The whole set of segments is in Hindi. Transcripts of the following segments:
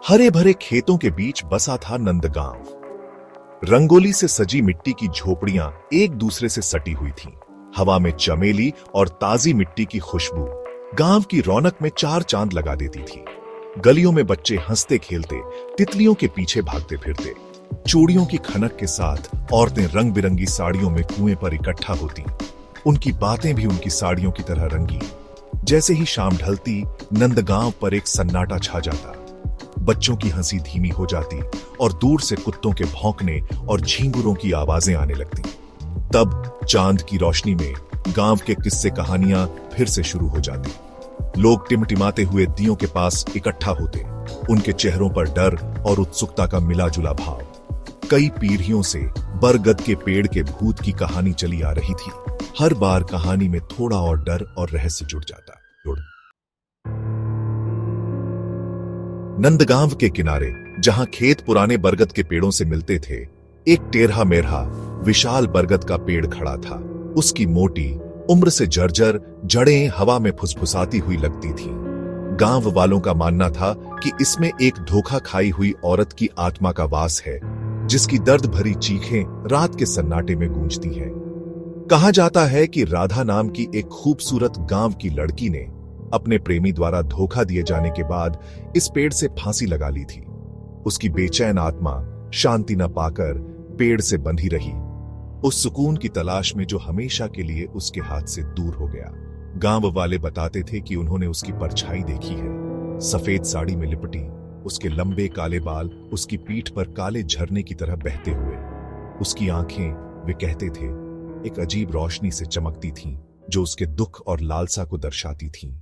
हरे भरे खेतों के बीच बसा था नंदगांव। रंगोली से सजी मिट्टी की झोपड़ियां एक दूसरे से सटी हुई थीं। हवा में चमेली और ताजी मिट्टी की खुशबू गांव की रौनक में चार चांद लगा देती थी। गलियों में बच्चे हंसते खेलते, तितलियों के पीछे भागते फिरते। चूड़ियों की खनक के साथ औरतें रंग बिरंगी साड़ियों में कुएं पर इकट्ठा होती। उनकी बातें भी उनकी साड़ियों की तरह रंगी। जैसे ही शाम ढलती, नंदगांव पर एक सन्नाटा छा जाता। बच्चों की हंसी धीमी हो जाती और दूर से कुत्तों के भौंकने और झींगुरों की आवाजें आने लगती। तब चांद की रोशनी में गांव के किस्से कहानियां फिर से शुरू हो जाती। लोग टिमटिमाते हुए दियों के पास इकट्ठा होते, उनके चेहरों पर डर और उत्सुकता का मिला जुला भाव। कई पीढ़ियों से बरगद के पेड़ के भूत की कहानी चली आ रही थी। हर बार कहानी में थोड़ा और डर और रहस्य जुड़ जाता। नंदगांव के किनारे, जहां खेत पुराने बरगद के पेड़ों से मिलते थे, एक टेढ़ा मेढ़ा विशाल बरगद का पेड़ खड़ा था। उसकी मोटी, उम्र से जर्जर जड़ें हवा में फुसफुसाती हुई लगती थीं। गांव वालों का मानना था कि इसमें एक धोखा खाई हुई औरत की आत्मा का वास है, जिसकी दर्द भरी चीखें रात के सन्नाटे में गूंजती हैं। कहा जाता है कि राधा नाम की एक खूबसूरत गांव की लड़की ने अपने प्रेमी द्वारा धोखा दिए जाने के बाद इस पेड़ से फांसी लगा ली थी। उसकी बेचैन आत्मा शांति न पाकर पेड़ से बंधी रही, उस सुकून की तलाश में जो हमेशा के लिए उसके हाथ से दूर हो गया। गांव वाले बताते थे कि उन्होंने उसकी परछाई देखी है, सफेद साड़ी में लिपटी, उसके लंबे काले बाल उसकी पीठ पर काले झरने की तरह बहते हुए। उसकी आंखें, वे कहते थे, एक अजीब रोशनी से चमकती थीं, जो उसके दुख और लालसा को दर्शाती थीं।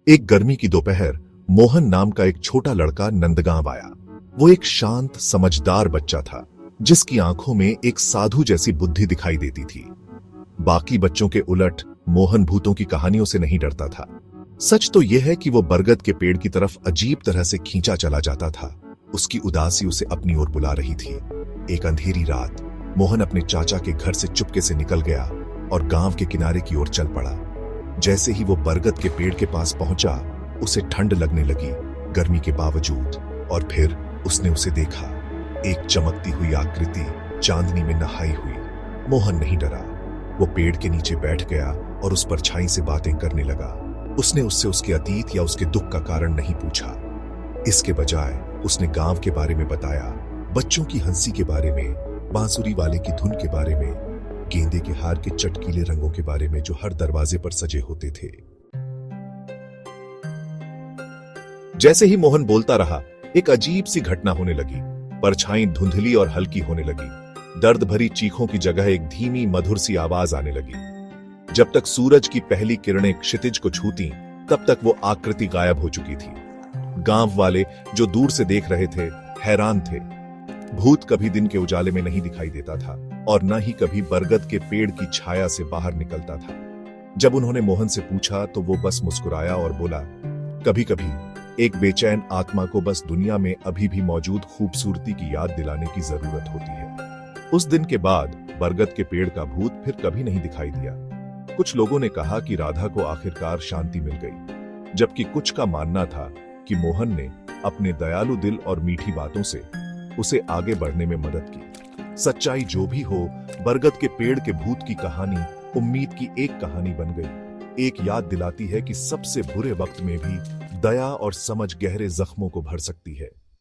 एक गर्मी की दोपहर, मोहन नाम का एक छोटा लड़का नंदगांव आया। वो एक शांत, समझदार बच्चा था, जिसकी आंखों में एक साधु जैसी बुद्धि दिखाई देती थी। बाकी बच्चों के उलट मोहन भूतों की कहानियों से नहीं डरता था। सच तो यह है कि वो बरगद के पेड़ की तरफ अजीब तरह से खींचा चला जाता था। उसकी उदासी उसे अपनी ओर बुला रही थी। एक अंधेरी रात, मोहन अपने चाचा के घर से चुपके से निकल गया और गांव के किनारे की ओर चल पड़ा। जैसे ही वो बरगद के पेड़ के पास पहुंचा, उसे ठंड लगने लगी, गर्मी के बावजूद। और फिर उसने उसे देखा, एक चमकती हुई आकृति चांदनी में नहाई हुई। मोहन नहीं डरा। वो पेड़ के नीचे बैठ गया और उस परछाई से बातें करने लगा। उसने उससे उसके अतीत या उसके दुख का कारण नहीं पूछा। इसके बजाय उसने गांव के बारे में बताया, बच्चों की हंसी के बारे में, बांसुरी वाले की धुन के बारे में, गेंदे के हार के चटकीले रंगों के बारे में जो हर दरवाजे पर सजे होते थे। जैसे ही मोहन बोलता रहा, एक अजीब सी घटना होने लगी। परछाई धुंधली और हल्की होने लगी। दर्द भरी चीखों की जगह एक धीमी मधुर सी आवाज आने लगी। जब तक सूरज की पहली किरणें क्षितिज को छूती, तब तक वो आकृति गायब हो चुकी थी। गांव वाले जो दूर से देख रहे थे, हैरान थे। भूत कभी दिन के उजाले में नहीं दिखाई देता था और न ही कभी बरगद के पेड़ की छाया से बाहर निकलता था। जब उन्होंने मोहन से पूछा तो वो बस मुस्कुराया और बोला, कभी कभी एक बेचैन आत्मा को बस दुनिया में अभी भी मौजूद खूबसूरती की याद दिलाने की जरूरत होती है। उस दिन के बाद बरगद के पेड़ का भूत फिर कभी नहीं दिखाई दिया। कुछ लोगों ने कहा कि राधा को आखिरकार शांति मिल गई, जबकि कुछ का मानना था कि मोहन ने अपने दयालु दिल और मीठी बातों से उसे आगे बढ़ने में मदद की। सच्चाई जो भी हो, बरगद के पेड़ के भूत की कहानी उम्मीद की एक कहानी बन गई। एक याद दिलाती है कि सबसे बुरे वक्त में भी दया और समझ गहरे जख्मों को भर सकती है।